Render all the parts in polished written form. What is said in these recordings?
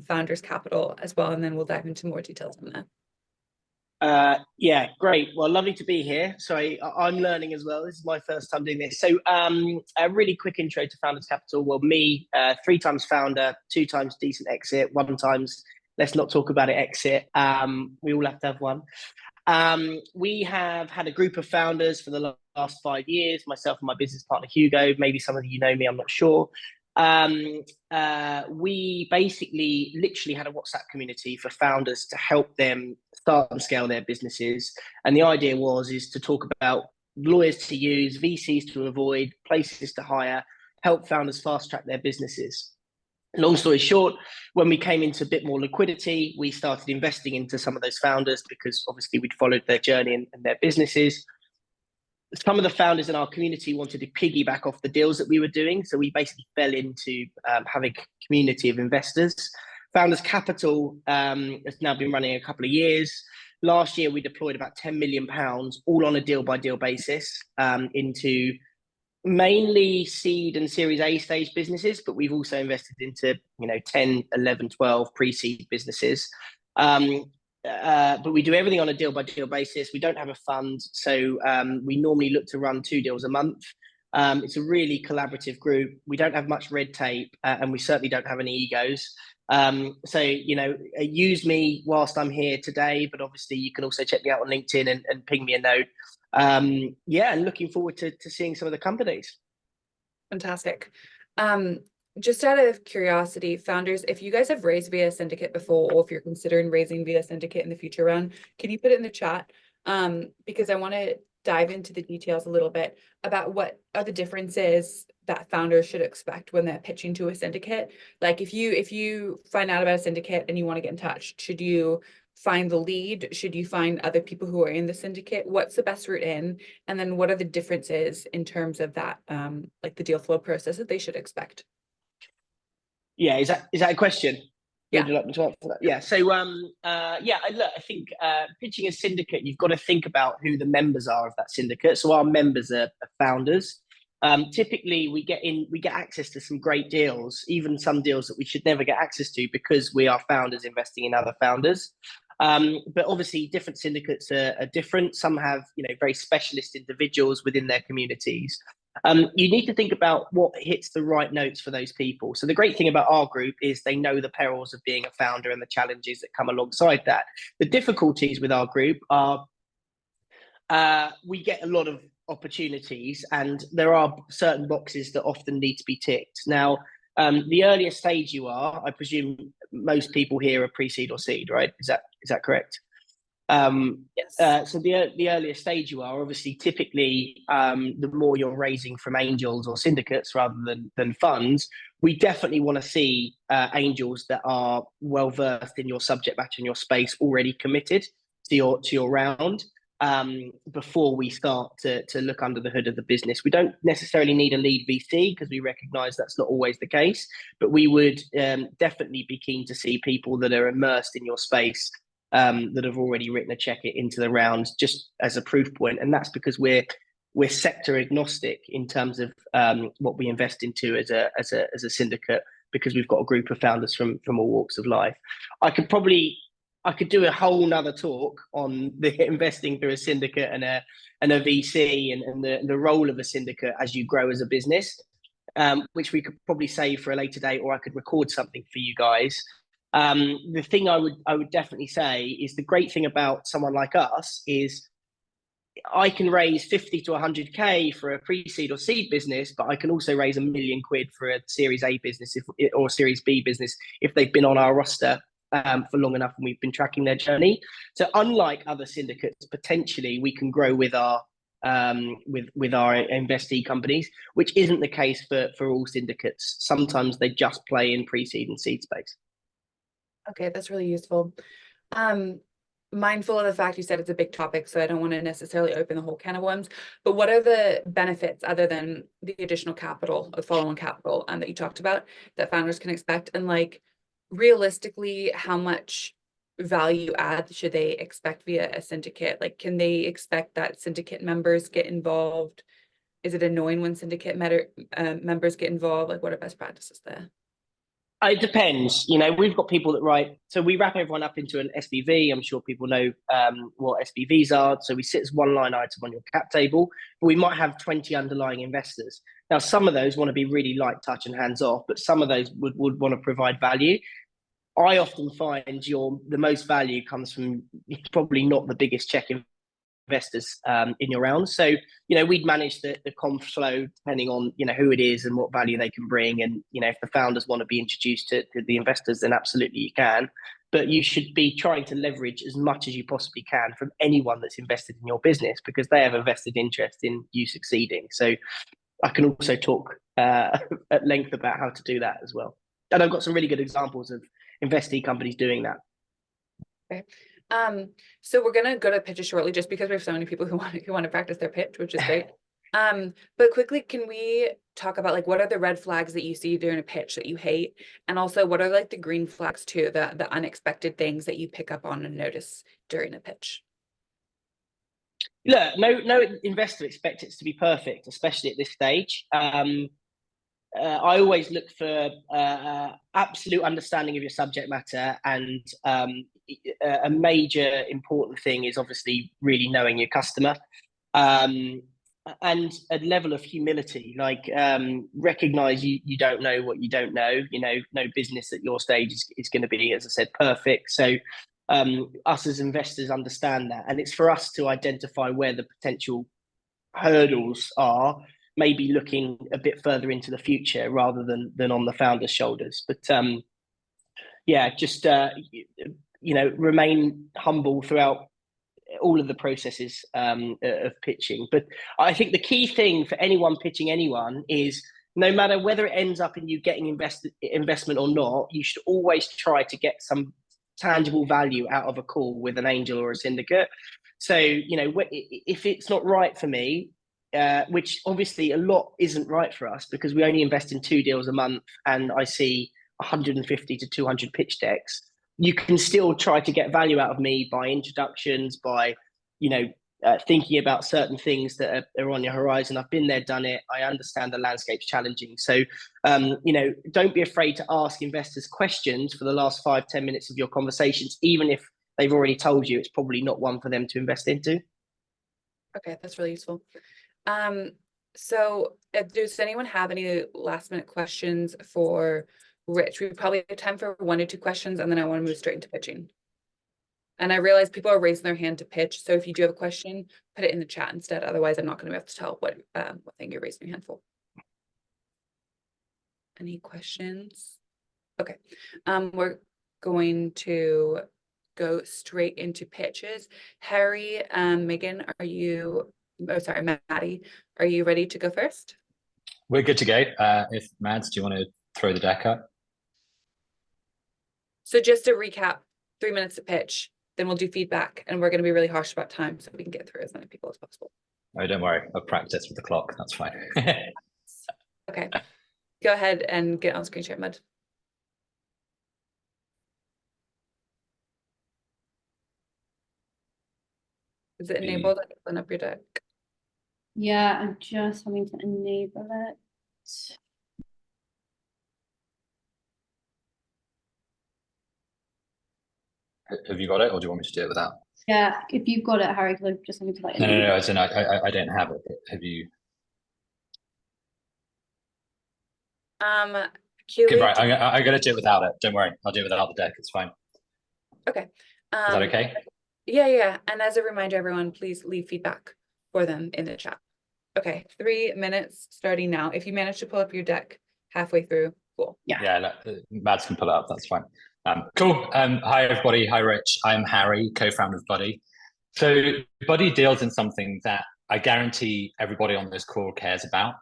founders capital as well, and then we'll dive into more details on that. Yeah, great. Well, lovely to be here. Sorry, I'm learning as well. This is my first time doing this. So a really quick intro to Founders Capital. Well, me, 3 times founder, 2 times decent exit, 1 times let's not talk about it exit. We all have to have one. We have had a group of founders for the last 5 years, myself and my business partner, Hugo. Maybe some of you know me, I'm not sure. We basically literally had a WhatsApp community for founders to help them start and scale their businesses. And the idea is to talk about lawyers to use, VCs to avoid, places to hire, help founders fast track their businesses. Long story short, when we came into a bit more liquidity, we started investing into some of those founders because obviously we'd followed their journey and their businesses. Some of the founders in our community wanted to piggyback off the deals that we were doing. So we basically fell into having a community of investors. Founders Capital has now been running a couple of years. Last year, we deployed about £10 million, all on a deal-by-deal basis, into mainly seed and Series A stage businesses, but we've also invested into 10, 11, 12 pre-seed businesses. But we do everything on a deal-by-deal basis. We don't have a fund, so we normally look to run 2 deals a month. It's a really collaborative group. We don't have much red tape, and we certainly don't have any egos. So, use me whilst I'm here today, but obviously you can also check me out on LinkedIn and ping me a note. Yeah, and looking forward to seeing some of the companies. Fantastic. Just out of curiosity, founders, if you guys have raised via syndicate before, or if you're considering raising via syndicate in the future round, can you put it in the chat? Because I want to dive into the details a little bit about what are the differences that founders should expect when they're pitching to a syndicate. Like if you find out about a syndicate and you want to get in touch, should you find the lead? Should you find other people who are in the syndicate? What's the best route in? And then what are the differences in terms of that, like the deal flow process that they should expect? Yeah, is that a question? Yeah. Would you like me to answer that? Yeah. So, look, I think pitching a syndicate, you've got to think about who the members are of that syndicate. So our members are founders. Typically, we get access to some great deals, even some deals that we should never get access to because we are founders investing in other founders. But obviously, different syndicates are different. Some have very specialist individuals within their communities. You need to think about what hits the right notes for those people. So the great thing about our group is they know the perils of being a founder and the challenges that come alongside that. The difficulties with our group are we get a lot of opportunities and there are certain boxes that often need to be ticked. Now, the earlier stage you are, I presume most people here are pre-seed or seed, right? Is that correct? Yes. So the earlier stage you are, obviously, typically, the more you're raising from angels or syndicates rather than funds, we definitely want to see angels that are well versed in your subject matter and your space, already committed to your round. Before we start to look under the hood of the business, we don't necessarily need a lead VC because we recognise that's not always the case. But we would definitely be keen to see people that are immersed in your space. That have already written a check into the round just as a proof point, and that's because we're sector agnostic in terms of what we invest into as a syndicate, because we've got a group of founders from all walks of life. I could do a whole nother talk on the investing through a syndicate and a VC and the role of a syndicate as you grow as a business, which we could probably save for a later date, or I could record something for you guys. The thing I would definitely say is the great thing about someone like us is I can raise 50 to 100k for a pre-seed or seed business, but I can also raise £1 million for a Series A business or Series B business if they've been on our roster for long enough and we've been tracking their journey. So unlike other syndicates, potentially we can grow with our with our investee companies, which isn't the case for all syndicates. Sometimes they just play in pre-seed and seed space. Okay, that's really useful. Mindful of the fact you said it's a big topic, so I don't want to necessarily open the whole can of worms, but what are the benefits other than the additional capital, the follow-on capital, that you talked about that founders can expect? And like realistically, how much value add should they expect via a syndicate? Like, can they expect that syndicate members get involved? Is it annoying when syndicate members get involved? Like, what are best practices there? It depends. We've got people that write. So we wrap everyone up into an SPV. I'm sure people know what SPVs are. So we sit as one line item on your cap table, but we might have 20 underlying investors. Now, some of those want to be really light touch and hands off, but some of those would want to provide value. I often find the most value comes from probably not the biggest check investors in your round. So, we'd manage the conf flow depending on, who it is and what value they can bring. And, if the founders want to be introduced to the investors, then absolutely you can. But you should be trying to leverage as much as you possibly can from anyone that's invested in your business, because they have a vested interest in you succeeding. So I can also talk at length about how to do that as well. And I've got some really good examples of investee companies doing that. Okay. So we're gonna go to pitches shortly, just because we have so many people who want to practice their pitch, which is great. But quickly, can we talk about like what are the red flags that you see during a pitch that you hate, and also what are like the green flags too, the unexpected things that you pick up on and notice during a pitch? Look, no investor expects it to be perfect, especially at this stage. I always look for absolute understanding of your subject matter, and a major important thing is obviously really knowing your customer, and a level of humility. Like, recognize you don't know what you don't know. No business at your stage is going to be, as I said, perfect. So us as investors understand that, and it's for us to identify where the potential hurdles are, maybe looking a bit further into the future rather than on the founder's shoulders. But just remain humble throughout all of the processes of pitching. But I think the key thing for anyone pitching anyone is, no matter whether it ends up in you getting investment or not, you should always try to get some tangible value out of a call with an angel or a syndicate. So, if it's not right for me, which obviously a lot isn't right for us, because we only invest in 2 deals a month and I see 150 to 200 pitch decks, you can still try to get value out of me by introductions, by, thinking about certain things that are on your horizon. I've been there, done it. I understand the landscape's challenging. So, don't be afraid to ask investors questions for the last 5-10 minutes of your conversations, even if they've already told you it's probably not one for them to invest into. Okay, that's really useful. So does anyone have any last minute questions for Rich? We probably have time for 1 or 2 questions, and then I want to move straight into pitching. And I realize people are raising their hand to pitch, so if you do have a question, put it in the chat instead. Otherwise, I'm not going to be able to tell what thing you're raising your hand for. Any questions? Okay, we're going to go straight into pitches. Harry, Megan, are you? Oh, sorry, Maddie, are you ready to go first? We're good to go. If Mads, do you want to throw the deck up? So just to recap, 3 minutes to pitch, then we'll do feedback, and we're going to be really harsh about time so we can get through as many people as possible. Oh, don't worry. I've practiced with the clock. That's fine. Okay. Go ahead and get on screen share mode. Is it enabled? Open up your deck. Yeah, I'm just having to enable it. Have you got it, or do you want me to do it without? Yeah, if you've got it, Harry, because I'm just having to like. No. I don't have it. Have you? Keely, Right, I'm going to do it without it. Don't worry. I'll do it without the deck. It's fine. Okay. Is that okay? Yeah. And as a reminder, everyone, please leave feedback for them in the chat. Okay, 3 minutes starting now. If you manage to pull up your deck halfway through, cool. Yeah, Mads can pull it up. That's fine. Cool. Hi, everybody. Hi, Rich. I'm Harry, co-founder of Buddy. So Buddy deals in something that I guarantee everybody on this call cares about.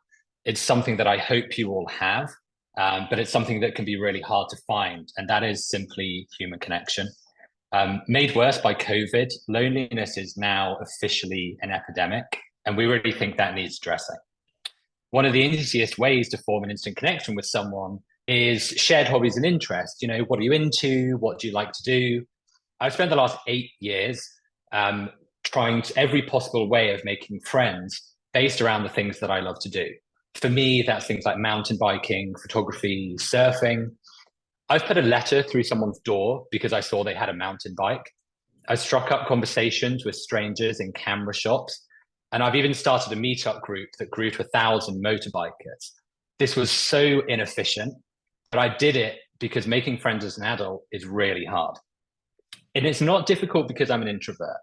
It's something that I hope you all have, but it's something that can be really hard to find, and that is simply human connection. Made worse by COVID, loneliness is now officially an epidemic, and we really think that needs addressing. One of the easiest ways to form an instant connection with someone is shared hobbies and interests. What are you into? What do you like to do? I've spent the last 8 years trying every possible way of making friends based around the things that I love to do. For me, that's things like mountain biking, photography, surfing. I've put a letter through someone's door because I saw they had a mountain bike. I struck up conversations with strangers in camera shops, and I've even started a meetup group that grew to 1,000 motorbikers. This was so inefficient, but I did it because making friends as an adult is really hard. And it's not difficult because I'm an introvert.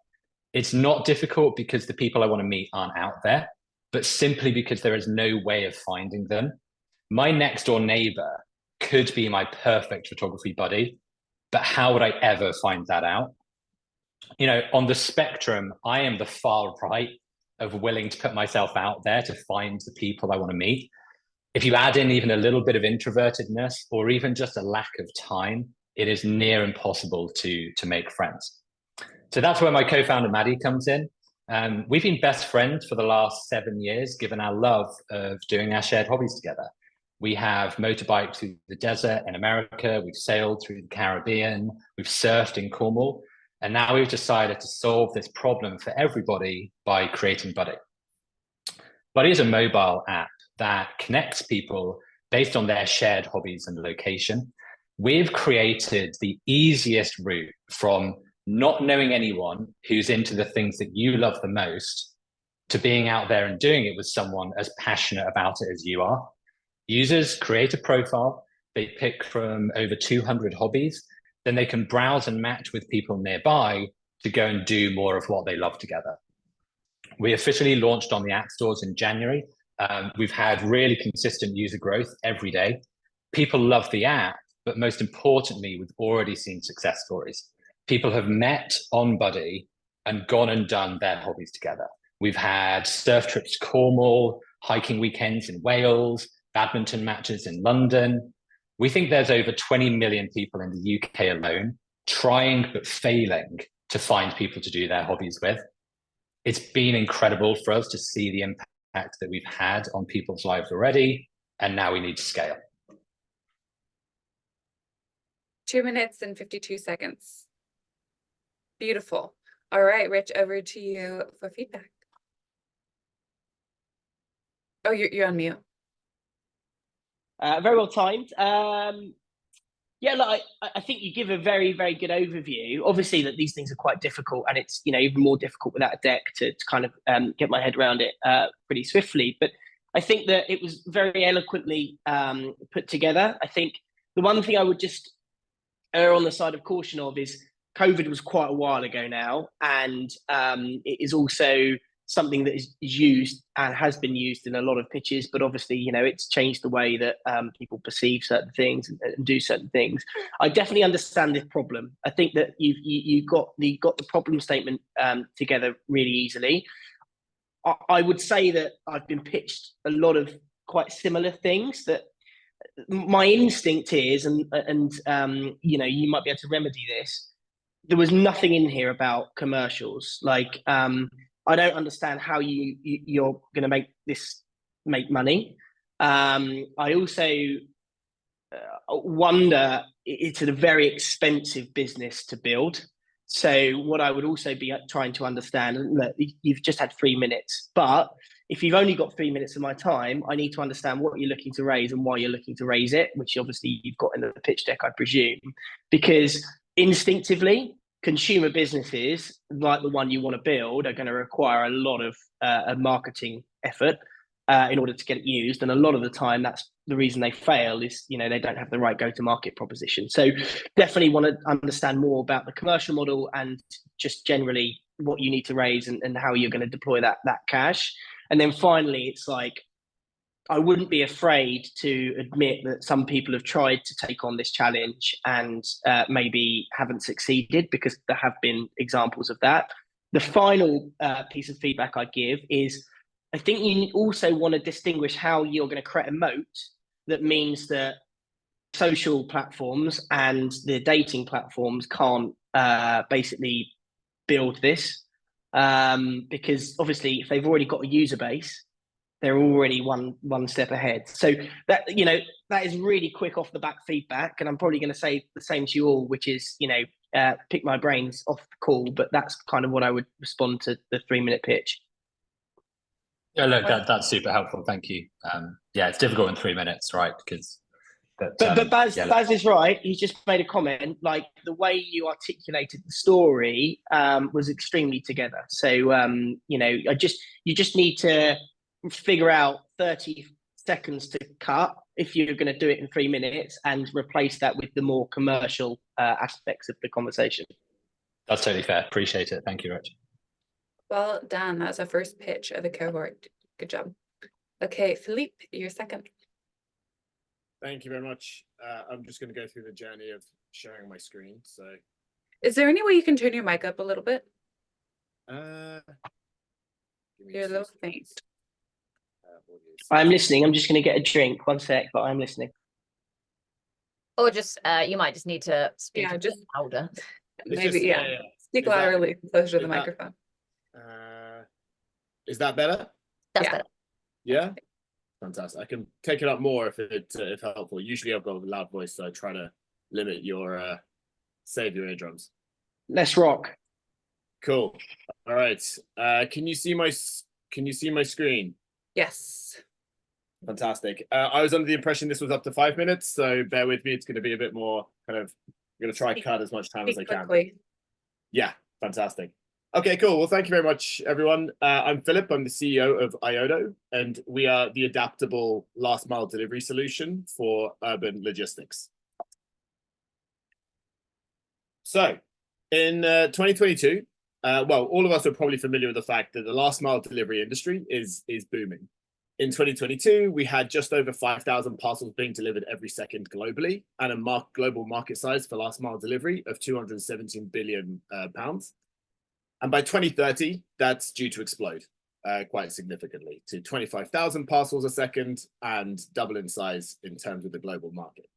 It's not difficult because the people I want to meet aren't out there, but simply because there is no way of finding them. My next door neighbor could be my perfect photography buddy, but how would I ever find that out? You know, on the spectrum, I am the far right of willing to put myself out there to find the people I want to meet. If you add in even a little bit of introvertedness or even just a lack of time, it is near impossible to make friends. So that's where my co-founder Maddie comes in. We've been best friends for the last 7 years, given our love of doing our shared hobbies together. We have motorbiked through the desert in America, we've sailed through the Caribbean, we've surfed in Cornwall, and now we've decided to solve this problem for everybody by creating Buddy. Buddy is a mobile app that connects people based on their shared hobbies and location. We've created the easiest route from not knowing anyone who's into the things that you love the most to being out there and doing it with someone as passionate about it as you are. Users create a profile, they pick from over 200 hobbies, then they can browse and match with people nearby to go and do more of what they love together. We officially launched on the app stores in January. We've had really consistent user growth every day. People love the app, but most importantly, we've already seen success stories. People have met on Buddy and gone and done their hobbies together. We've had surf trips to Cornwall, hiking weekends in Wales, badminton matches in London. We think there's over 20 million people in the UK alone trying but failing to find people to do their hobbies with. It's been incredible for us to see the impact that we've had on people's lives already, and now we need to scale. 2 minutes and 52 seconds. Beautiful. All right, Rich, over to you for feedback. Oh, you're on mute. Very well timed. Yeah, look, I think you give a very, very good overview. Obviously, that these things are quite difficult, and it's even more difficult without a deck to kind of get my head around it pretty swiftly. But I think that it was very eloquently put together. I think the one thing I would just err on the side of caution of is COVID was quite a while ago now, and it is also something that is used and has been used in a lot of pitches, but obviously, it's changed the way that people perceive certain things and do certain things. I definitely understand this problem. I think that you got the problem statement together really easily. I would say that I've been pitched a lot of quite similar things that my instinct is, and you might be able to remedy this. There was nothing in here about commercials. Like, I don't understand how you're going to make money. I also wonder, it's a very expensive business to build. So what I would also be trying to understand, and look, you've just had 3 minutes, but if you've only got 3 minutes of my time, I need to understand what you're looking to raise and why you're looking to raise it, which obviously you've got in the pitch deck, I presume, because instinctively, consumer businesses like the one you want to build are going to require a lot of marketing effort in order to get it used. And a lot of the time, that's the reason they fail is, they don't have the right go-to-market proposition. So definitely want to understand more about the commercial model and just generally what you need to raise and how you're going to deploy that cash. And then finally, it's like, I wouldn't be afraid to admit that some people have tried to take on this challenge and maybe haven't succeeded, because there have been examples of that. The final piece of feedback I give is, I think you also want to distinguish how you're going to create a moat that means that social platforms and the dating platforms can't basically build this. Because obviously, if they've already got a user base, they're already one step ahead. So that is really quick off the back feedback, and I'm probably going to say the same to you all, which is pick my brains off the call, but that's kind of what I would respond to the 3-minute pitch. Yeah, look, that's super helpful. Thank you. Yeah, it's difficult in 3 minutes, right? Because But Baz, yeah, Baz is right. He's just made a comment. Like the way you articulated the story was extremely together. So you know, you just need to figure out 30 seconds to cut if you're going to do it in 3 minutes, and replace that with the more commercial aspects of the conversation. that's totally fair. Appreciate it. Thank you, Rich. Well done. That's our first pitch of the cohort. Good job. Okay, Philippe, you're second. Thank you very much. I'm just going to go through the journey of sharing my screen. So, Is there any way you can turn your mic up a little bit? give me You're a 2 little seconds. faint. I'm listening. I'm just going to get a drink. 1 sec, but I'm listening. Or just you might just need to speak Yeah, a just bit louder. maybe, just- yeah. yeah. Speak Is that- louder, closer to the is that- microphone. Is that better? That's Yeah. better. Yeah. Fantastic. I can take it up more if helpful. Usually I've got a loud voice, so I try to limit your save your eardrums. Let's rock. Cool. All right. Can you see my screen? Yes. Fantastic. I was under the impression this was up to 5 minutes, so bear with me. It's going to be a bit more kind of. I'm going to try and cut as much time as I Speak can. quickly. Yeah, fantastic. Okay, cool. Well, thank you very much, everyone. I'm Philip. I'm the CEO of Iodo, and we are the adaptable last mile delivery solution for urban logistics. So, in 2022, well, all of us are probably familiar with the fact that the last mile delivery industry is booming. In 2022, we had just over 5,000 parcels being delivered every second globally, and a global market size for last mile delivery of 217 billion pounds. And by 2030, that's due to explode quite significantly to 25,000 parcels a second and double in size in terms of the global market.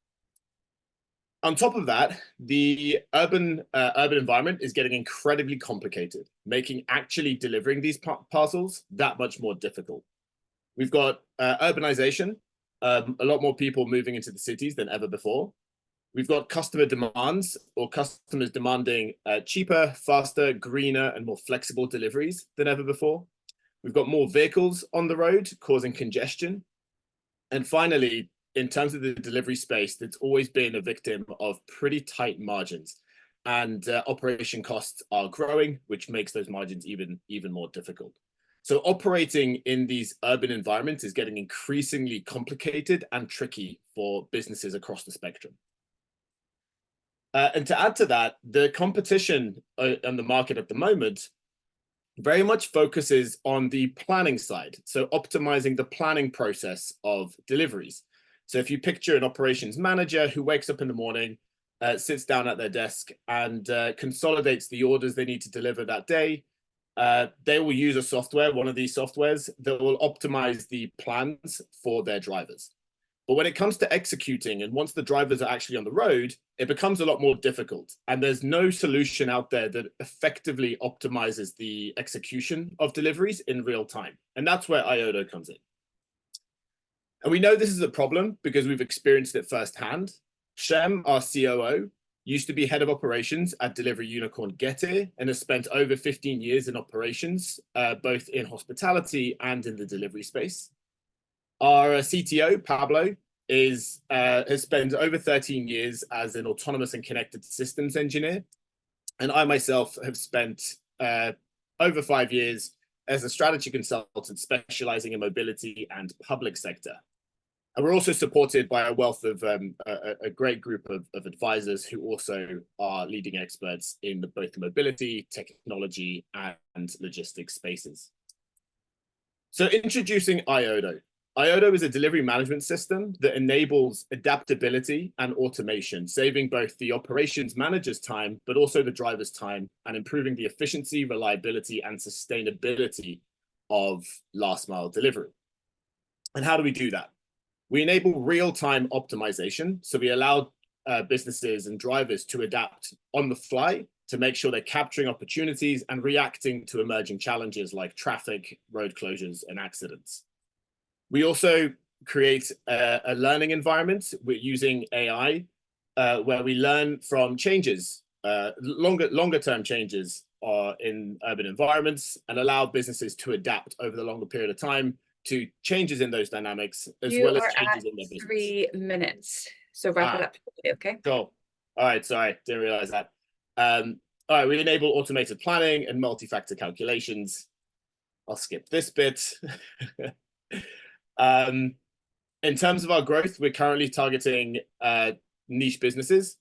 On top of that, the urban environment is getting incredibly complicated, making actually delivering these parcels that much more difficult. We've got urbanization, a lot more people moving into the cities than ever before. We've got customer demands, or customers demanding cheaper, faster, greener, and more flexible deliveries than ever before. We've got more vehicles on the road causing congestion. And finally, in terms of the delivery space, that's always been a victim of pretty tight margins, and operation costs are growing, which makes those margins even more difficult. So operating in these urban environments is getting increasingly complicated and tricky for businesses across the spectrum. And to add to that, the competition on the market at the moment very much focuses on the planning side. So optimizing the planning process of deliveries. So if you picture an operations manager who wakes up in the morning, sits down at their desk and consolidates the orders they need to deliver that day, they will use a software, one of these softwares, that will optimize the plans for their drivers. But when it comes to executing, and once the drivers are actually on the road, it becomes a lot more difficult. And there's no solution out there that effectively optimizes the execution of deliveries in real time. And that's where Iodo comes in. And we know this is a problem because we've experienced it firsthand. Shem, our COO, used to be head of operations at delivery unicorn Getir and has spent over 15 years in operations, both in hospitality and in the delivery space. Our CTO, Pablo, has spent over 13 years as an autonomous and connected systems engineer. And I myself have spent over 5 years as a strategy consultant specializing in mobility and public sector. And we're also supported by a wealth of a great group of advisors who also are leading experts in both the mobility, technology, and logistics spaces. So introducing Iodo. Iodo is a delivery management system that enables adaptability and automation, saving both the operations manager's time, but also the driver's time, and improving the efficiency, reliability, and sustainability of last mile delivery. And how do we do that? We enable real-time optimization. So we allow businesses and drivers to adapt on the fly to make sure they're capturing opportunities and reacting to emerging challenges like traffic, road closures, and accidents. We also create a learning environment. We're using AI where we learn from changes, longer term changes in urban environments, and allow businesses to adapt over the longer period of time to changes in those dynamics, as well as changes in their business. 3 minutes. So wrap it up, okay? Cool. All right, sorry, didn't realize that. All right, we enable automated planning and multi-factor calculations. I'll skip this bit. In terms of our growth, we're currently targeting niche businesses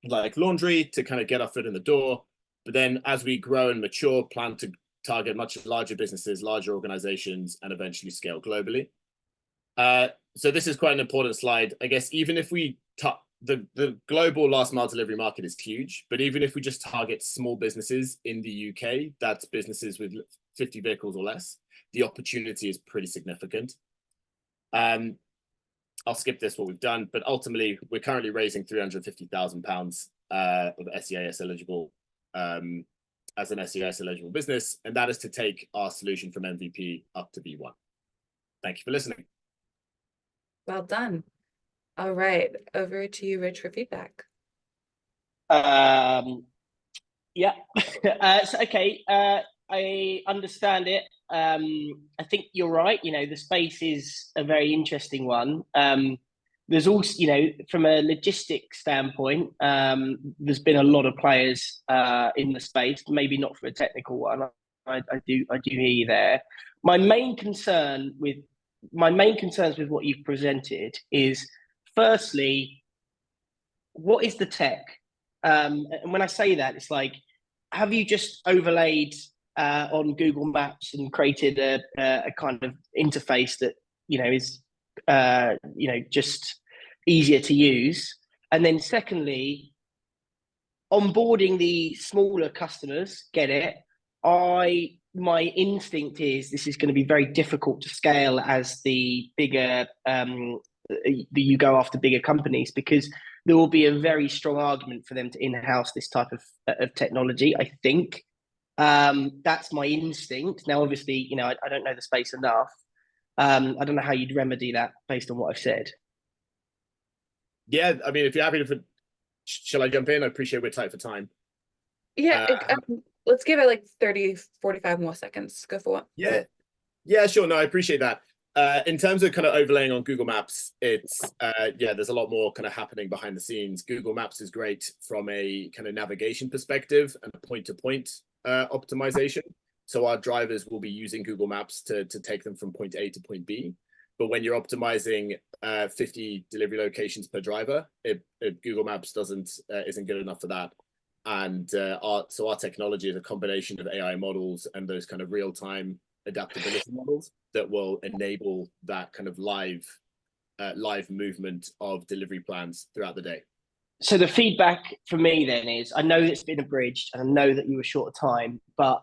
like laundry to kind of get our foot in the door. But then as we grow and mature, plan to target much larger businesses, larger organizations, and eventually scale globally. So this is quite an important slide. I guess even if we the global last mile delivery market is huge, but even if we just target small businesses in the UK, that's businesses with 50 vehicles or less, the opportunity is pretty significant. I'll skip this, what we've done, but ultimately we're currently raising £350,000 of SEIS eligible as an SEIS eligible business, and that is to take our solution from MVP up to V1. Thank you for listening. Well done. All right, over to you, Rich, for feedback. Yeah. Okay. I understand it. I think you're right. You know, the space is a very interesting one. There's also, you know, from a logistics standpoint, there's been a lot of players in the space. Maybe not for a technical one. I do hear you there. My main concerns with what you've presented is, firstly, what is the tech? And when I say that, it's like, have you just overlaid on Google Maps and created a kind of interface that, you know, is just easier to use? And then secondly, onboarding the smaller customers, get it. My instinct is this is going to be very difficult to scale as the bigger you go after bigger companies, because there will be a very strong argument for them to in-house this type of technology, I think. That's my instinct. Now, obviously, you know, I don't know the space enough. I don't know how you'd remedy that based on what I've said. Yeah, I mean, if you're happy to, shall I jump in? I appreciate we're tight for time. Yeah, let's give it like 30, 45 more seconds. Go for it. Yeah, sure. No, I appreciate that. In terms of kind of overlaying on Google Maps, it's there's a lot more kind of happening behind the scenes. Google Maps is great from a kind of navigation perspective and a point-to-point optimization. So our drivers will be using Google Maps to take them from point A to point B. But when you're optimizing 50 delivery locations per driver, Google Maps isn't good enough for that. And our technology is a combination of AI models and those kind of real-time adaptability models that will enable that kind of live movement of delivery plans throughout the day. So the feedback for me then is, I know it's been abridged and I know that you were short of time, but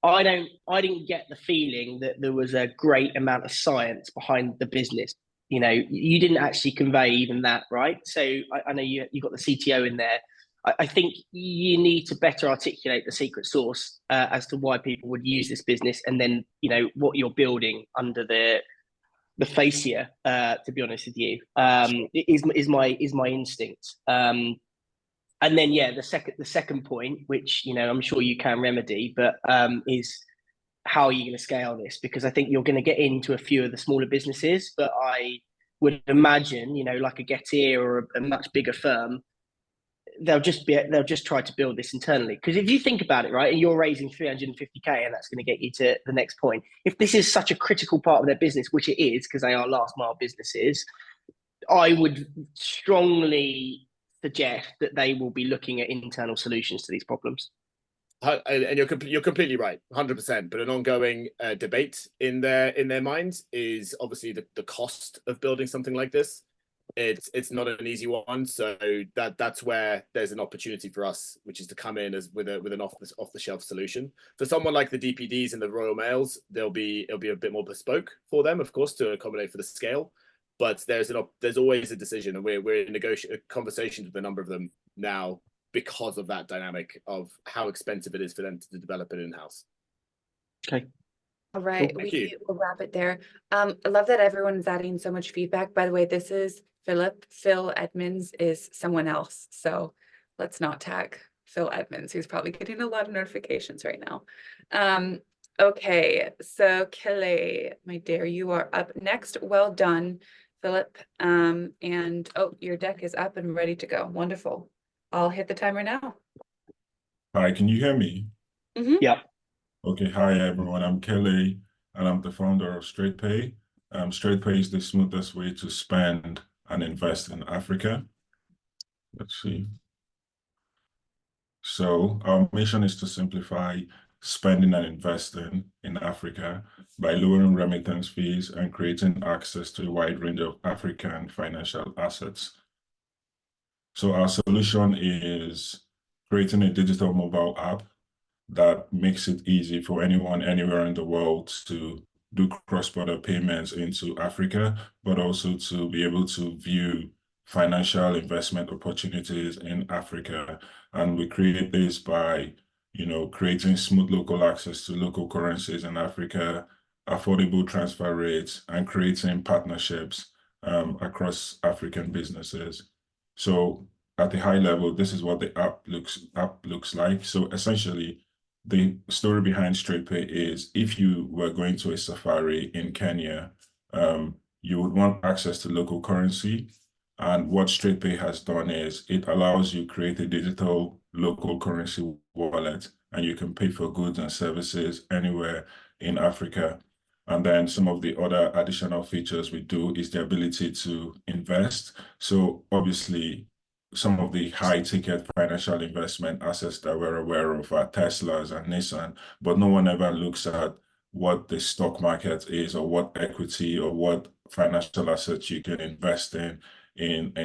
I didn't get the feeling that there was a great amount of science behind the business. You know, you didn't actually convey even that, right? So I know you got the CTO in there. I think you need to better articulate the secret sauce as to why people would use this business, and then, you know, what you're building under the fascia. To be honest with you, is my instinct. And then the second point, which, you know, I'm sure you can remedy, but is how are you going to scale this? Because I think you're going to get into a few of the smaller businesses, but I would imagine, you know, like a Getir or a much bigger firm, they'll just try to build this internally. Because if you think about it, right, and you're raising 350k, and that's going to get you to the next point. If this is such a critical part of their business, which it is, because they are last mile businesses, I would strongly suggest that they will be looking at internal solutions to these problems. And you're completely right, 100%. But an ongoing debate in their minds is obviously the cost of building something like this. It's not an easy one, so that's where there's an opportunity for us, which is to come in with an off the shelf solution. For someone like the DPDs and the Royal Mails, it'll be a bit more bespoke for them, of course, to accommodate for the scale. But there's always a decision, and we're in conversations with a number of them now because of that dynamic of how expensive it is for them to develop it in-house. Okay. All right, Cool, we'll wrap it there. I love that everyone's adding so much feedback. By the way, this is Philip. Phil Edmonds is someone else, so let's not tag Phil Edmonds, who's probably getting a lot of notifications right now. Okay, so Kelly, my dear, you are up next. Well done. Philip. And oh, your deck is up and ready to go. Wonderful. I'll hit the timer now. Hi, can you hear me? Yep. Okay, hi everyone. I'm Kelly, and I'm the founder of StraightPay. StraightPay is the smoothest way to spend and invest in Africa. Let's see. So our mission is to simplify spending and investing in Africa by lowering remittance fees and creating access to a wide range of African financial assets. So our solution is creating a digital mobile app that makes it easy for anyone anywhere in the world to do cross-border payments into Africa, but also to be able to view financial investment opportunities in Africa. And we create this by, creating smooth local access to local currencies in Africa, affordable transfer rates, and creating partnerships across African businesses. So at a high level, this is what the app looks like. So essentially, the story behind StraightPay is if you were going to a safari in Kenya, you would want access to local currency. And what StraightPay has done is it allows you create a digital local currency wallet, and you can pay for goods and services anywhere in Africa. And then some of the other additional features we do is the ability to invest. So obviously, some of the high ticket financial investment assets that we're aware of are Teslas and Nissan, but no one ever looks at what the stock market is or what equity or what financial assets you can invest in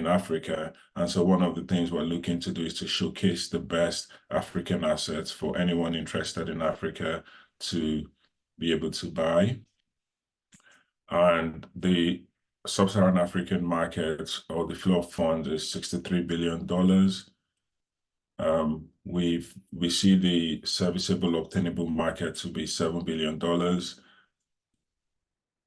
Africa. And so one of the things we're looking to do is to showcase the best African assets for anyone interested in Africa to be able to buy. And the Sub-Saharan African market, or the flow of funds, is $63 billion. We see the serviceable obtainable market to be $7 billion.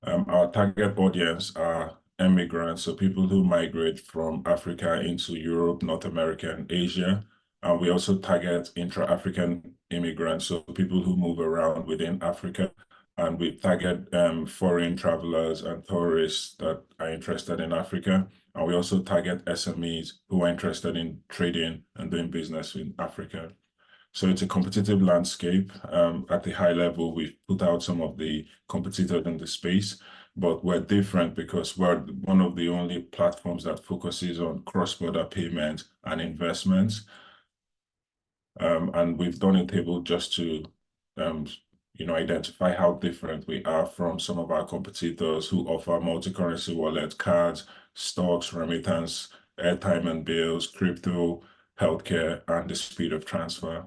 Our target audience are immigrants, so people who migrate from Africa into Europe, North America, and Asia. And we also target intra-African immigrants, so people who move around within Africa. And we target foreign travelers and tourists that are interested in Africa. And we also target SMEs who are interested in trading and doing business in Africa. So it's a competitive landscape. At the high level, we've put out some of the competitors in the space, but we're different because we're one of the only platforms that focuses on cross-border payments and investments. And we've done a table just to identify how different we are from some of our competitors who offer multi-currency wallet, cards, stocks, remittance, airtime and bills, crypto, healthcare, and the speed of transfer.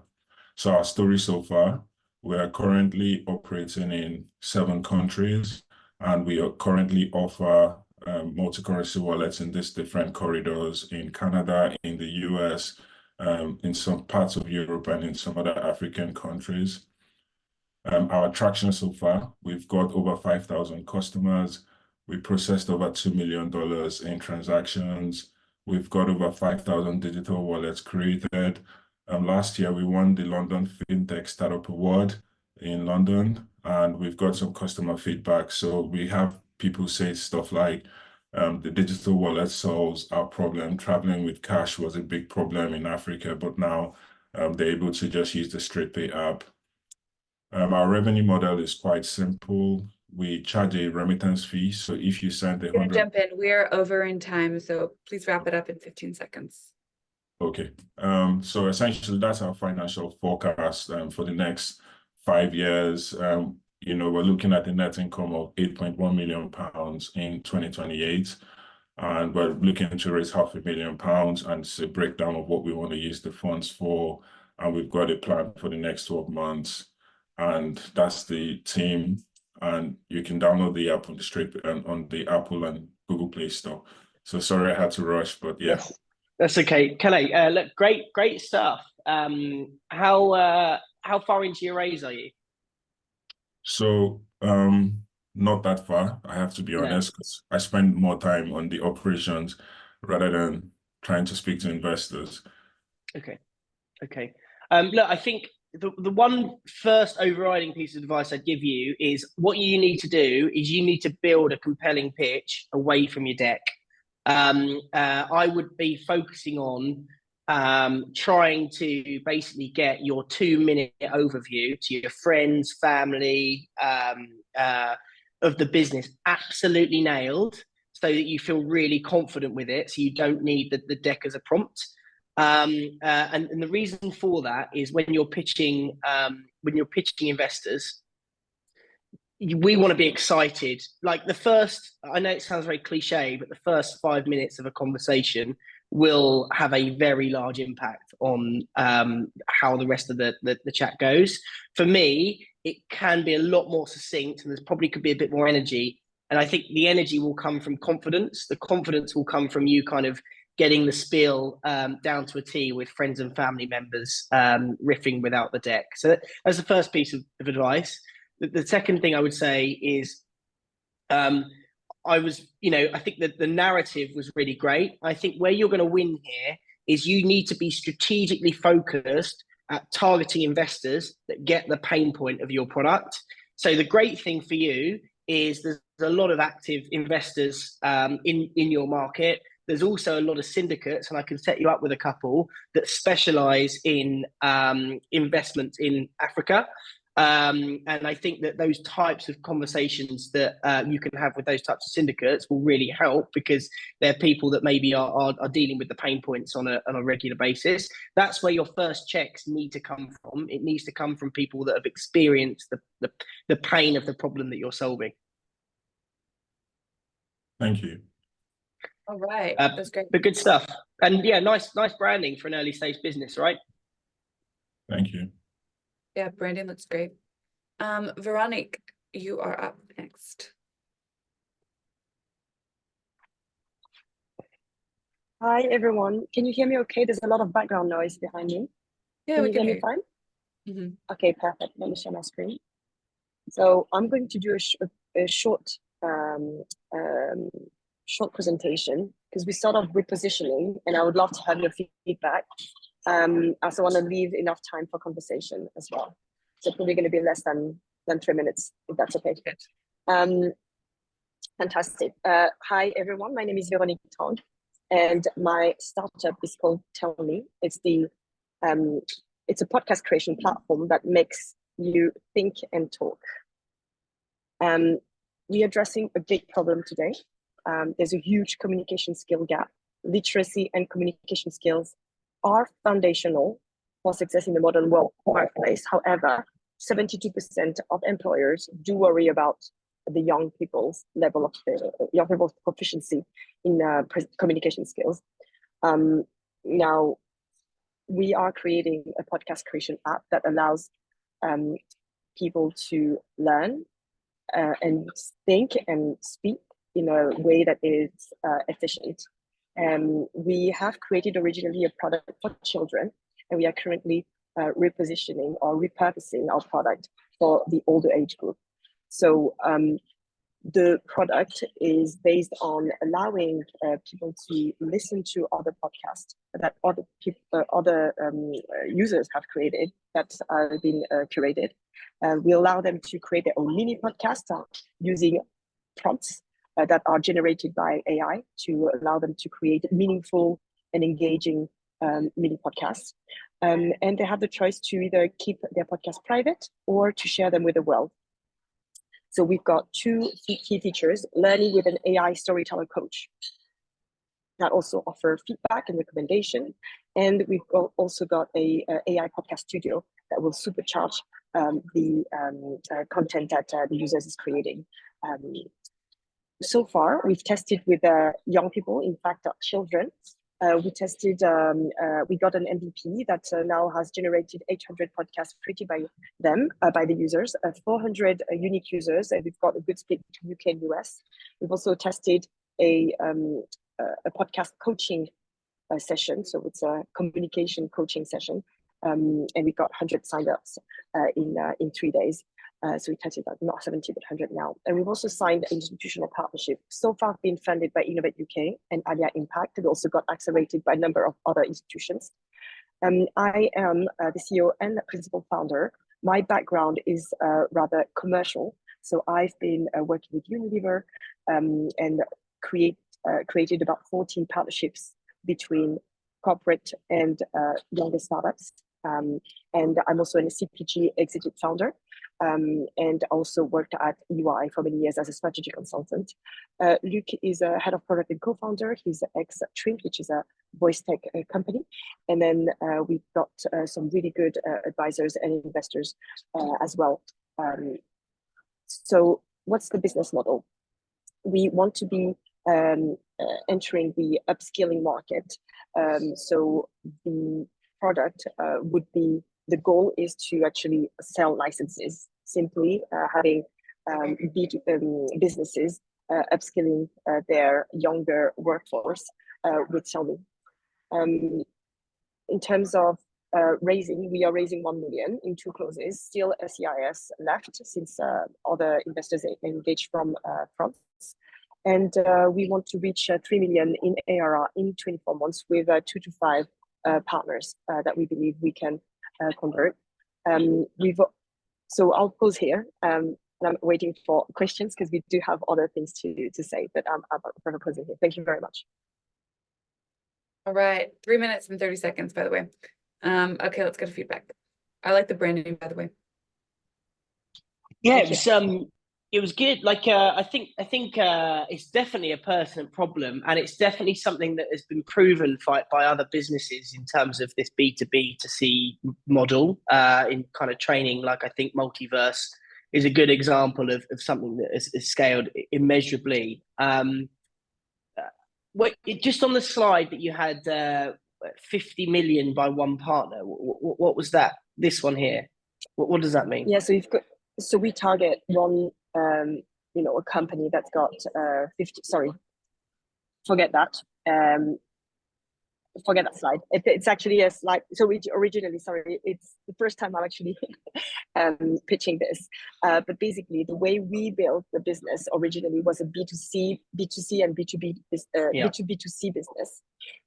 So our story so far, we are currently operating in 7 countries, and we currently offer multi-currency wallets in these different corridors in Canada, in the US, in some parts of Europe, and in some other African countries. Our traction so far, we've got over 5,000 customers. We processed over $2 million in transactions. We've got over 5,000 digital wallets created. Last year, we won the London FinTech Startup Award in London, and we've got some customer feedback. So we have people say stuff like, the digital wallet solves our problem. Traveling with cash was a big problem in Africa, but now they're able to just use the StraightPay app. Our revenue model is quite simple. We charge a remittance fee. So if you send I'm gonna jump in. We're over in time, so please wrap it up in 15 seconds. Okay. So essentially, that's our financial forecast for the next 5 years. We're looking at a net income of £8.1 million in 2028. And we're looking to raise £500 million, and it's a breakdown of what we want to use the funds for. And we've got a plan for the next 12 months. And that's the team. And you can download the app on the Apple and Google Play Store. So sorry I had to rush, but yeah. That's okay. Kelly, look, great stuff. How far into your raise are you? So not that far, I have to be honest, because I spend more time on the operations rather than trying to speak to investors. Okay. Look, I think the one first overriding piece of advice I'd give you is what you need to do is you need to build a compelling pitch away from your deck. I would be focusing on trying to basically get your 2-minute overview to your friends, family, of the business absolutely nailed, so that you feel really confident with it, so you don't need the deck as a prompt. And the reason for that is when you're pitching investors, we want to be excited. Like I know it sounds very cliche, but the first 5 minutes of a conversation will have a very large impact on how the rest of the chat goes. For me, it can be a lot more succinct, and there's probably could be a bit more energy. And I think the energy will come from confidence. The confidence will come from you kind of getting the spiel down to a T with friends and family members riffing without the deck. So that's the first piece of advice. The second thing I would say is I think that the narrative was really great. I think where you're going to win here is you need to be strategically focused at targeting investors that get the pain point of your product. So the great thing for you is there's a lot of active investors in your market. There's also a lot of syndicates, and I can set you up with a couple that specialize in investment in Africa. And I think that those types of conversations that you can have with those types of syndicates will really help, because they're people that maybe are dealing with the pain points on a regular basis. That's where your first checks need to come from. It needs to come from people that have experienced the pain of the problem that you're solving. Thank you. All right, that's great. But good stuff. And yeah, nice branding for an early stage business, right? Thank you. Yeah, branding looks great. Veronique, you are up next. Hi, everyone. Can you hear me okay? There's a lot of background noise behind me. Yeah, Can we you can hear hear me you. fine? Okay, perfect. Let me share my screen. So I'm going to do a short presentation, because we start off with positioning, and I would love to have your feedback. I also want to leave enough time for conversation as well. So probably going to be less than 3 minutes, if that's okay. Fantastic. Hi, everyone. My name is Veronique Tong, and my startup is called Tell Me. It's a podcast creation platform that makes you think and talk. We're addressing a big problem today. There's a huge communication skill gap. Literacy and communication skills are foundational for success in the modern workplace. However, 72% of employers do worry about the young people's level of young people's proficiency in communication skills. Now, we are creating a podcast creation app that allows people to learn and think and speak in a way that is efficient. We have created originally a product for children, and we are currently repositioning or repurposing our product for the older age group. So the product is based on allowing people to listen to other podcasts that other users have created, that have been curated. We allow them to create their own mini podcast using prompts that are generated by AI to allow them to create meaningful and engaging mini podcasts. And they have the choice to either keep their podcast private or to share them with the world. So we've got two key features: learning with an AI storyteller coach that also offer feedback and recommendation. And we've also got a AI podcast studio that will supercharge the content that the users is creating. So far, we've tested with young people, in fact, children. We tested, we got an MVP that now has generated 800 podcasts created by them, by the users, 400 unique users, and we've got a good split between UK and US. We've also tested a podcast coaching session, so it's a communication coaching session, and we got 100 signups in 3 days. So we tested that, not 70, but 100 now. And we've also signed an institutional partnership, so far being funded by Innovate UK and Alia Impact. It also got accelerated by a number of other institutions. I am the CEO and the principal founder. My background is rather commercial. So I've been working with Unilever and created about 14 partnerships between corporate and younger startups. And I'm also a CPG executive founder, and also worked at EY for many years as a strategy consultant. Luc is a head of product and co-founder. He's ex-Trint, which is a voice tech company. And then we've got some really good advisors and investors as well. So what's the business model? We want to be entering the upskilling market. So the product would be, the goal is to actually sell licenses, simply having businesses upskilling their younger workforce with Xiaomi. In terms of raising, we are raising 1 million in 2 closes, still SEIS left since other investors engaged from France. And we want to reach 3 million in ARR in 24 months with 2 to 5 partners that we believe we can convert. So I'll pause here, and I'm waiting for questions because we do have other things to say, but I'm pausing here. Thank you very much. All right, 3 minutes and 30 seconds, by the way. Okay, let's go to feedback. I like the branding, by the way. Yeah, it was good. Like I think it's definitely a pertinent problem, and it's definitely something that has been proven by other businesses in terms of this B2B to C model in kind of training. Like I think Multiverse is a good example of something that is scaled immeasurably. Just on the slide that you had 50 million by one partner, what was that? This one here, what does that mean? Yeah, so we target one a company that's got 50, sorry, forget that slide. It's actually a slide. So originally, sorry, it's the first time I'm actually pitching this. But basically, the way we built the business originally was a B2C and B2B, B2B2C business.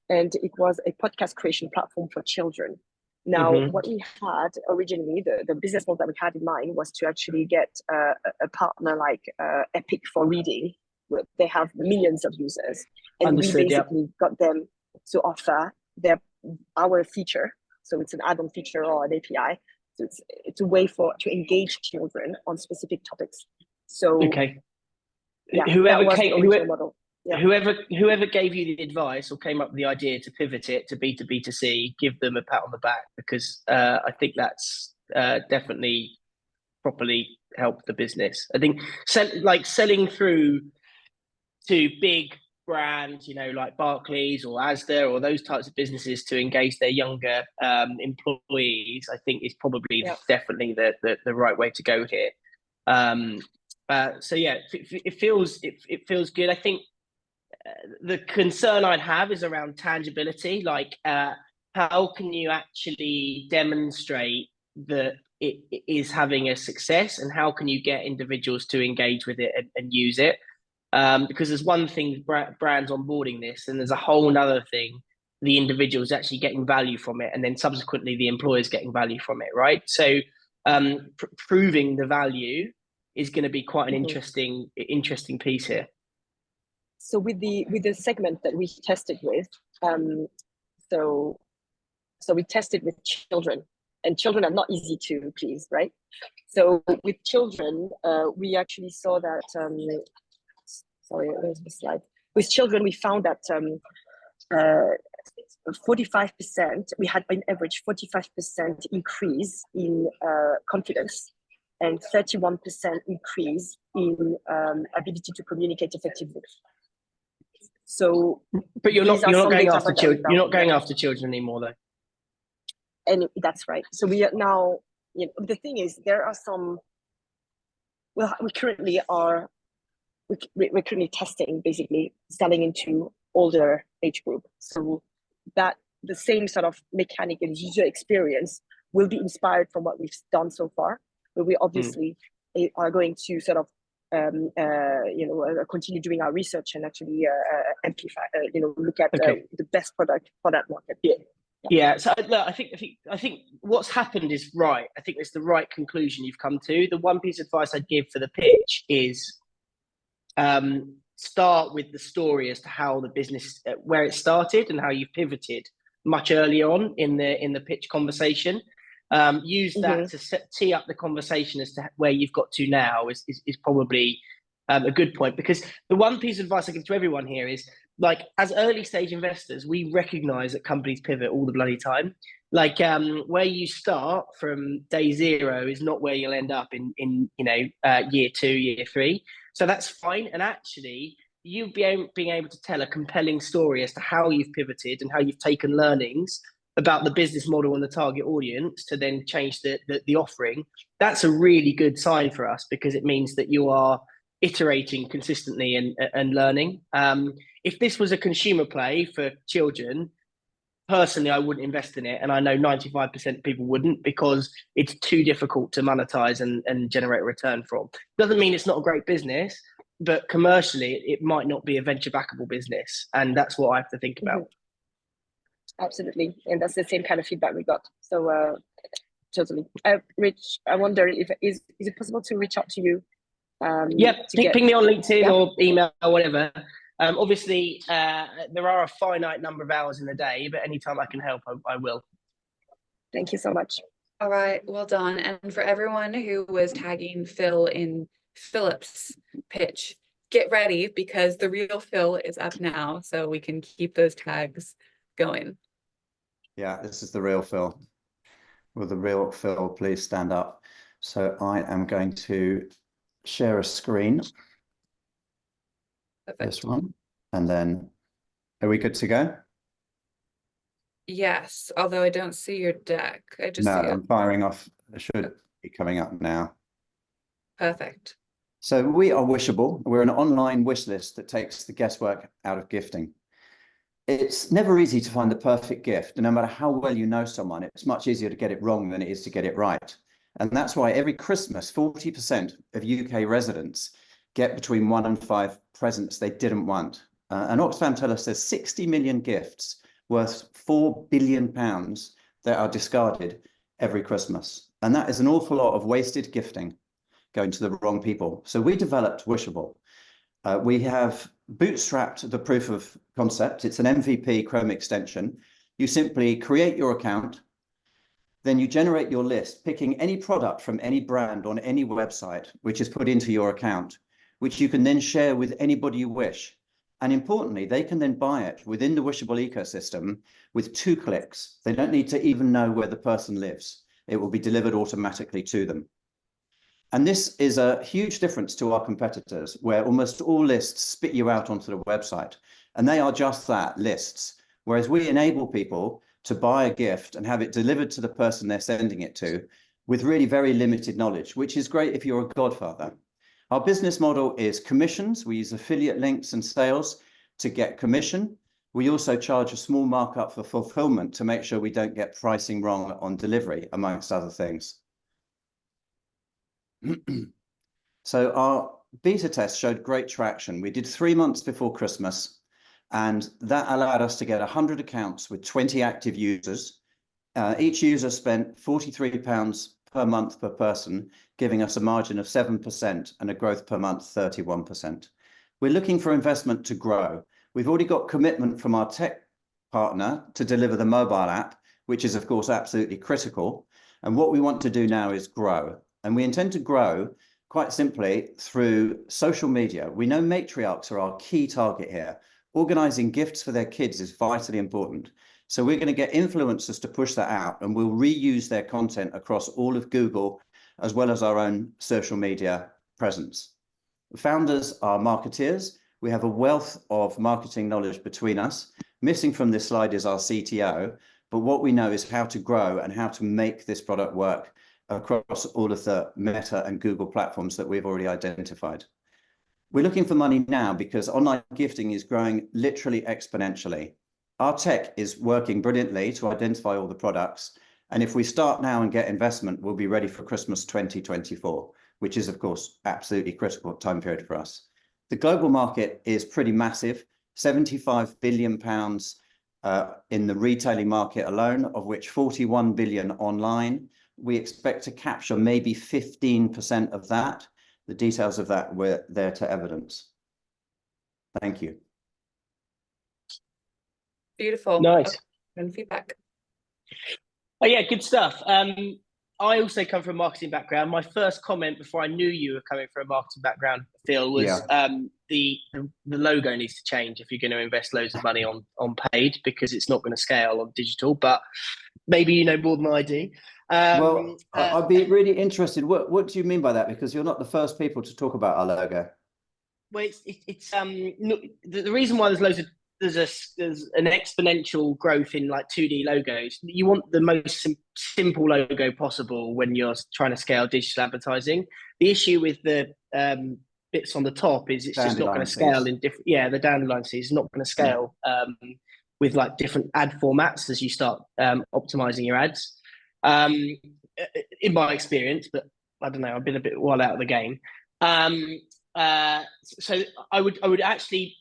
And it was a podcast creation platform for children. Now, what we had originally, the business model that we had in mind was to actually get a partner like Epic for reading. They have millions of users. And we basically got them to offer our feature. So it's an add-on feature or an API. So it's a way to engage children on specific topics. So yeah, whoever gave you the advice or came up with the idea to pivot it to B2B2C, give them a pat on the back, because I think that's definitely properly helped the business. I think selling through to big brands, like Barclays or Asda or those types of businesses to engage their younger employees, I think is probably definitely the right way to go here. So yeah, it feels good. I think the concern I'd have is around tangibility. Like, how can you actually demonstrate that it is having a success, and how can you get individuals to engage with it and use it? Because there's one thing, brands onboarding this, and there's a whole other thing, the individuals actually getting value from it, and then subsequently the employers getting value from it, right? So proving the value is going to be quite an interesting piece here. So with the segment that we tested with, so we tested with children, and children are not easy to please, right? So with children, we actually saw that. Sorry, where's the slide? With children, we found that 45%. We had on average 45% increase in confidence, and 31% increase in ability to communicate effectively. So, but you're not going after children. You're not going after children anymore, though. And that's right. So we are now. The thing is, there are some. Well, we're currently testing, basically selling into older age group. So that the same sort of mechanic and user experience will be inspired from what we've done so far. But we obviously are going to sort of continue doing our research and actually amplify, look at the best product for that market. Yeah. Yeah, so look, I think what's happened is right. I think it's the right conclusion you've come to. The one piece of advice I'd give for the pitch is start with the story as to how the business, where it started and how you've pivoted much early on in the pitch conversation. Use that to tee up the conversation as to where you've got to now is probably a good point, because the one piece of advice I give to everyone here is, like, as early stage investors, we recognize that companies pivot all the bloody time. Like, where you start from day zero is not where you'll end up in year 2, year 3. So that's fine. And actually, you being able to tell a compelling story as to how you've pivoted and how you've taken learnings about the business model and the target audience to then change the offering, that's a really good sign for us, because it means that you are iterating consistently and learning. If this was a consumer play for children, personally, I wouldn't invest in it. And I know 95% of people wouldn't, because it's too difficult to monetize and generate a return from. Doesn't mean it's not a great business, but commercially, it might not be a venture backable business. And that's what I have to think about. Absolutely. And that's the same kind of feedback we got. So totally. Rich, I wonder if is it possible to reach out to you? Ping me on LinkedIn or email or whatever. Obviously, there are a finite number of hours in the day, but anytime I can help, I will. Thank you so much. All right, well done. And for everyone who was tagging Phil in Philip's pitch, get ready, because the real Phil is up now, so we can keep those tags going. Yeah, this is the real Phil. Will the real Phil please stand up? So I am going to share a screen. Perfect. This one, and then are we good to go? Yes, although I don't see your deck. I just No, see it. I'm firing off. It should be coming up now. Perfect. So we are Wishable. We're an online wish list that takes the guesswork out of gifting. It's never easy to find the perfect gift, and no matter how well you know someone, it's much easier to get it wrong than it is to get it right. And that's why every Christmas, 40% of UK residents get between 1 and 5 presents they didn't want. And Oxfam tell us there's 60 million gifts worth £4 billion that are discarded every Christmas. And that is an awful lot of wasted gifting going to the wrong people. So we developed Wishable. We have bootstrapped the proof of concept. It's an MVP Chrome extension. You simply create your account, then you generate your list, picking any product from any brand on any website, which is put into your account, which you can then share with anybody you wish. And importantly, they can then buy it within the Wishable ecosystem with 2 clicks. They don't need to even know where the person lives. It will be delivered automatically to them. And this is a huge difference to our competitors, where almost all lists spit you out onto the website. And they are just that, lists. Whereas we enable people to buy a gift and have it delivered to the person they're sending it to with really very limited knowledge, which is great if you're a godfather. Our business model is commissions. We use affiliate links and sales to get commission. We also charge a small markup for fulfillment to make sure we don't get pricing wrong on delivery, amongst other things. So our beta test showed great traction. We did 3 months before Christmas, and that allowed us to get 100 accounts with 20 active users. Each user spent £43 per month per person, giving us a margin of 7% and a growth per month 31%. We're looking for investment to grow. We've already got commitment from our tech partner to deliver the mobile app, which is of course absolutely critical. And what we want to do now is grow. And we intend to grow quite simply through social media. We know matriarchs are our key target here. Organizing gifts for their kids is vitally important. So we're going to get influencers to push that out, and we'll reuse their content across all of Google, as well as our own social media presence. Founders are marketeers. We have a wealth of marketing knowledge between us. Missing from this slide is our CTO, but what we know is how to grow and how to make this product work across all of the Meta and Google platforms that we've already identified. We're looking for money now because online gifting is growing literally exponentially. Our tech is working brilliantly to identify all the products. And if we start now and get investment, we'll be ready for Christmas 2024, which is, of course, absolutely critical time period for us. The global market is pretty massive, £75 billion in the retailing market alone, of which 41 billion online. We expect to capture maybe 15% of that. The details of that were there to evidence. Thank you. Beautiful. Nice. Okay, and feedback. Oh yeah, good stuff. I also come from a marketing background. My first comment before I knew you were coming from a marketing background, Phil, was the logo needs to change if you're going to invest loads of money on paid, because it's not going to scale on digital. But maybe you know more than I do. Well, I'd be really interested. What do you mean by that? Because you're not the first people to talk about our logo. Well, the reason why there's an exponential growth in like 2D logos. You want the most simple logo possible when you're trying to scale digital advertising. The issue with the bits on the top is it's just not going to scale in different. Yeah, the dandelion seeds is not going to scale with like different ad formats as you start optimizing your ads. In my experience, but I don't know, I've been a bit while out of the game. So I would actually,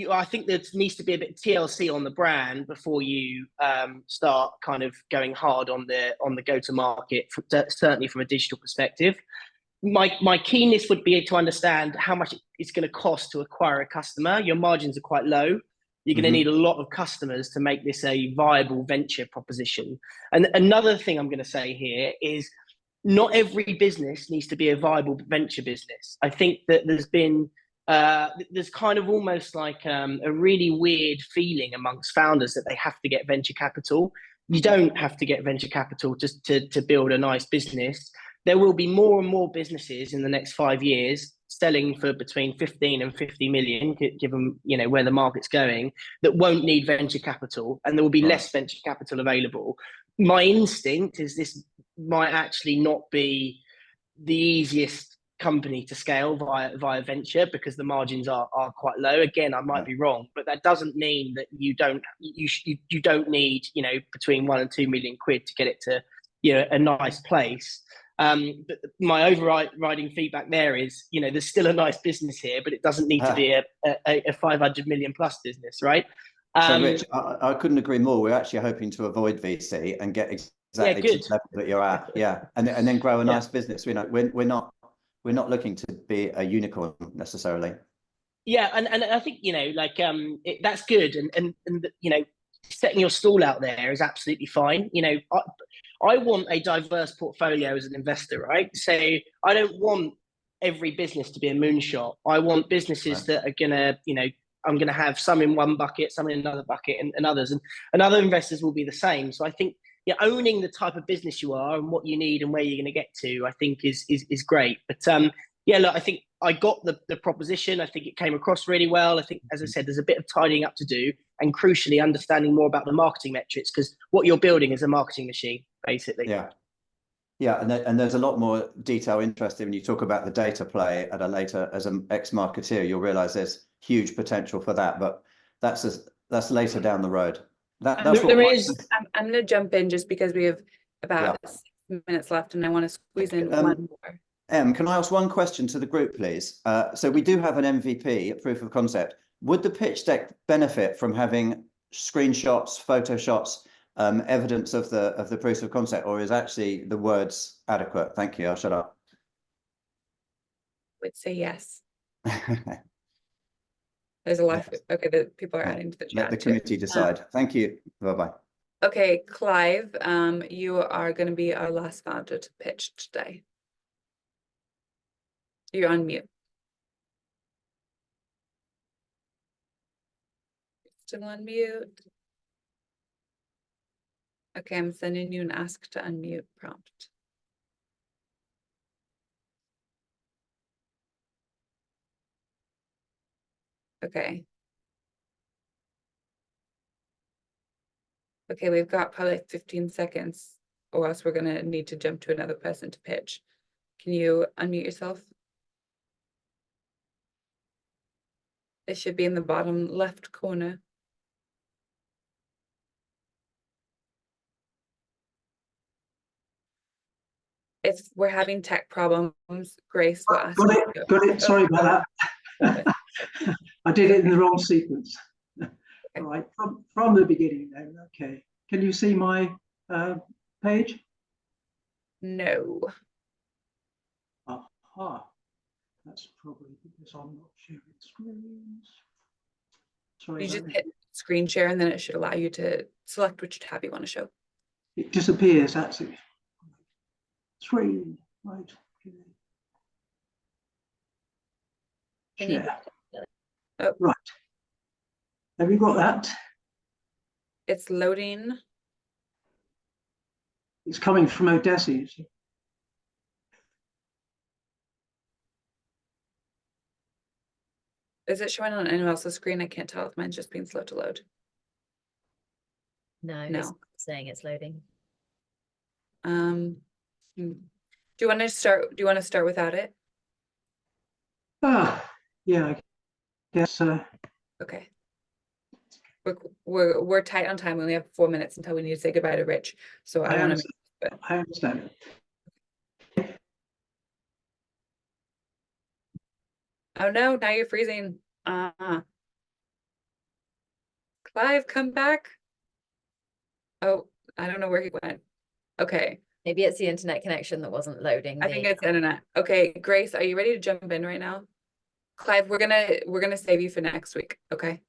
I think there needs to be a bit of TLC on the brand before you start kind of going hard on the go-to-market, certainly from a digital perspective. My keenness would be to understand how much it's going to cost to acquire a customer. Your margins are quite low. You're going to need a lot of customers to make this a viable venture proposition. And another thing I'm going to say here is not every business needs to be a viable venture business. I think that there's kind of almost like a really weird feeling amongst founders that they have to get venture capital. You don't have to get venture capital just to build a nice business. There will be more and more businesses in the next 5 years selling for between 15 and 50 million, given where the market's going, that won't need venture capital, and there will be less venture capital available. My instinct is this might actually not be the easiest company to scale via venture, because the margins are quite low. Again, I might be wrong, but that doesn't mean that you don't need between 1 and 2 million quid to get it to a nice place. But my overriding feedback there is, there's still a nice business here, but it doesn't need to be a 500 million plus business, right? So Rich, I couldn't agree more. We're actually hoping to avoid VC and get exactly to the level that you're at, and then grow a nice business. We're not looking to be a unicorn necessarily. Yeah, and I think that's good, and setting your stall out there is absolutely fine. I want a diverse portfolio as an investor, right? So I don't want every business to be a moonshot. I want businesses that are gonna, I'm gonna have some in one bucket, some in another bucket, and others, and other investors will be the same. So I think owning the type of business you are and what you need and where you're going to get to, I think is great. But look, I think I got the proposition. I think it came across really well. I think, as I said, there's a bit of tidying up to do, and crucially understanding more about the marketing metrics, because what you're building is a marketing machine, basically. Yeah, and there's a lot more detail interested when you talk about the data play at a later, as an ex-marketeer, you'll realize there's huge potential for that, but that's later down the road. I'm going to jump in just because we have about 6 minutes left, and I want to squeeze in one more. Can I ask one question to the group, please? So we do have an MVP, a proof of concept. Would the pitch deck benefit from having screenshots, photo shots, evidence of the proof of concept, or is actually the words adequate? Thank you. I'll shut up. I would say yes. There's a lot. Okay, the people are adding to the chat. Let the committee decide. Thank you. Bye-bye. Okay, Clive, you are going to be our last founder to pitch today. You're on mute. Still on mute. Okay, I'm sending you an ask to unmute prompt. Okay. Okay, we've got probably 15 seconds, or else we're going to need to jump to another person to pitch. Can you unmute yourself? It should be in the bottom left corner. If we're having tech problems, Grace will ask. Got it. Sorry about that. I did it in the wrong sequence. Right, from the beginning then, okay. Can you see my page? No. Aha, that's probably because I'm not sharing screens. Sorry You about just that. hit screen share and then it should allow you to select which tab you want to show. It disappears, that's it. Screen, right. Okay. Can you- Share. Oh. Right. Have you got that? It's loading. It's coming from Odessa, you see. Is it showing on anyone else's screen? I can't tell if mine's just being slow to load. No, No. it's saying it's loading. Do you want to start? Do you want to start without it? Yeah, I guess Okay. We're tight on time. We only have 4 minutes until we need to say goodbye to Rich. So I want to. I understand. Oh no! Now you're freezing. Clive, come back. Oh, I don't know where he went. Okay. Maybe it's the internet connection that wasn't loading. I think it's internet. Okay, Grace, are you ready to jump in right now? Clive, we're gonna save you for next week. Okay.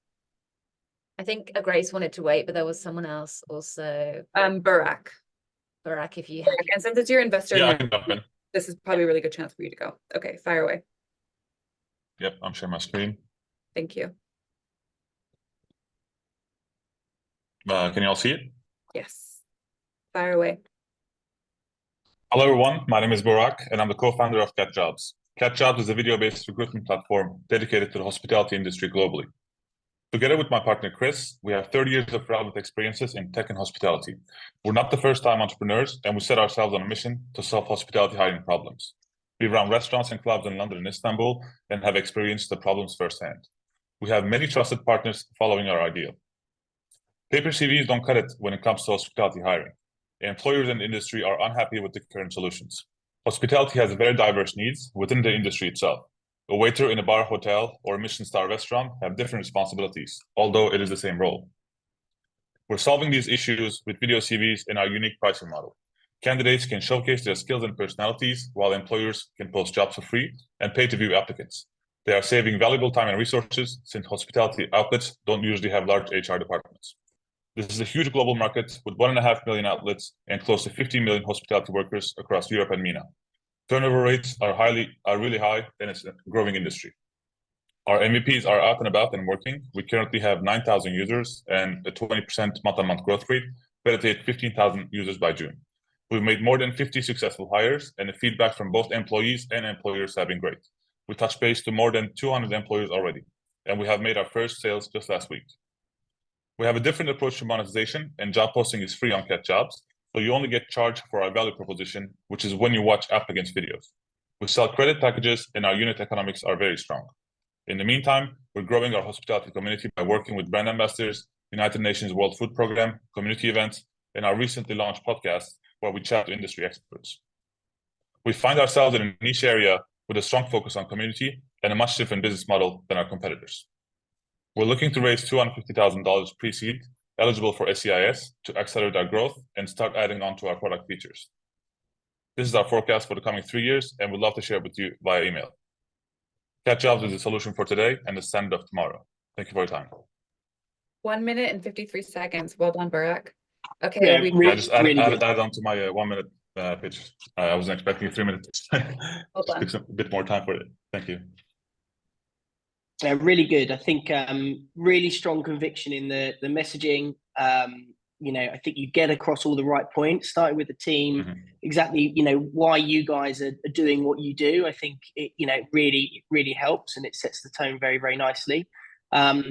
I think Grace wanted to wait, but there was someone else also. Barak. Barak, if you And since it's your investor, Yeah, I can jump in. this is probably a really good chance for you to go. Okay, fire away. Yep, I'm sharing my screen. Thank you. Can you all see it? Yes. Fire away. Hello, everyone. My name is Burak, and I'm the co-founder of CatJobs. CatJobs is a video-based recruitment platform dedicated to the hospitality industry globally. Together with my partner, Chris, we have 30 years of relevant experiences in tech and hospitality. We're not the first-time entrepreneurs, and we set ourselves on a mission to solve hospitality hiring problems. We run restaurants and clubs in London and Istanbul and have experienced the problems firsthand. We have many trusted partners following our ideal. Paper CVs don't cut it when it comes to hospitality hiring. Employers and industry are unhappy with the current solutions. Hospitality has very diverse needs within the industry itself. A waiter in a bar, hotel, or a Michelin-star restaurant have different responsibilities, although it is the same role. We're solving these issues with video CVs in our unique pricing model. Candidates can showcase their skills and personalities, while employers can post jobs for free and pay to view applicants. They are saving valuable time and resources, since hospitality outlets don't usually have large HR departments. This is a huge global market with 1.5 million outlets and close to 50 million hospitality workers across Europe and MENA. Turnover rates are really high, and it's a growing industry. Our MVPs are out and about and working. We currently have 9,000 users and a 20% month-on-month growth rate, better to hit 15,000 users by June. We've made more than 50 successful hires, and the feedback from both employees and employers have been great. We touched base to more than 200 employers already, and we have made our first sales just last week. We have a different approach to monetization, and job posting is free on CatJobs, so you only get charged for our value proposition, which is when you watch applicants' videos. We sell credit packages, and our unit economics are very strong. In the meantime, we're growing our hospitality community by working with brand ambassadors, United Nations World Food Programme, community events, and our recently launched podcast, where we chat to industry experts. We find ourselves in a niche area with a strong focus on community and a much different business model than our competitors. We're looking to raise $250,000 pre-seed, eligible for SEIS, to accelerate our growth and start adding on to our product features. This is our forecast for the coming 3 years, and we'd love to share it with you via email. CatJobs is the solution for today and the standard of tomorrow. Thank you for your time. 1 minute and 53 seconds. Well done, Barak. Okay, Yeah, I just really added good. on to my 1 minute pitch. I wasn't expecting 3 minutes. Well done. Took a bit more time for it. Thank you. Yeah, really good. I think really strong conviction in the messaging. I think you get across all the right points, starting with the team, exactly, why you guys are doing what you do. I think it, really helps, and it sets the tone very, very nicely. There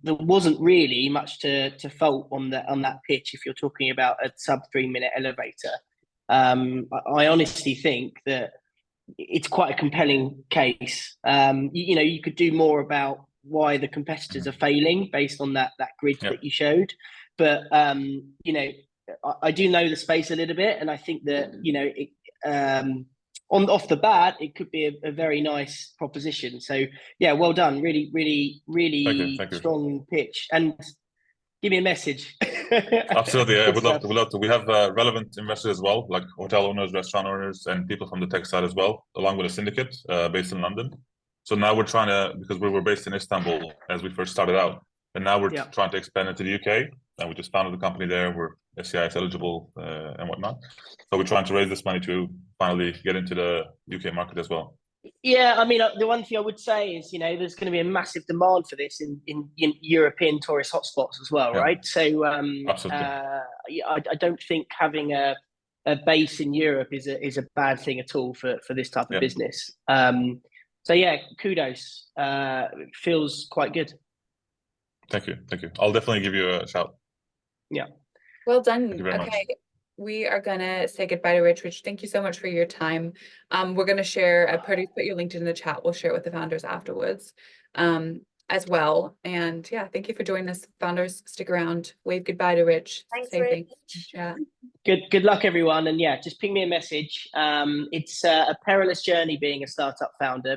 wasn't really much to fault on that pitch if you're talking about a sub 3 minute elevator. I honestly think that it's quite a compelling case. You could do more about why the competitors are failing based on that grid that you showed. But, I do know the space a little bit. And I think that, off the bat, it could be a very nice proposition. So yeah, well done. Really, really, really Thank you. strong pitch. And give me a message. Absolutely, yeah, Good we'd love stuff. to. We'd love to. We have relevant investors as well, like hotel owners, restaurant owners, and people from the tech side as well, along with a syndicate based in London. So now we're trying to, because we were based in Istanbul as we first started out, and now we're trying to expand into the UK. And we just founded the company there. We're SCIS eligible and whatnot. So we're trying to raise this money to finally get into the UK market as well. Yeah, I mean, the one thing I would say is, there's going to be a massive demand for this in European tourist hotspots as well, right? So, Absolutely. I don't think having a base in Europe is a bad thing at all for this type of business. So yeah, kudos. It feels quite good. Thank you. I'll definitely give you a shout. Yeah. Well done. Thank you very much. We are gonna say goodbye to Rich. Rich, thank you so much for your time. We're gonna share. I put your LinkedIn in the chat. We'll share it with the founders afterwards, as well. And yeah, thank you for joining us, founders. Stick around. Wave goodbye to Rich. Thanks, Say Rich. Yeah. Good luck, everyone. And yeah, just ping me a message. It's a perilous journey being a startup founder,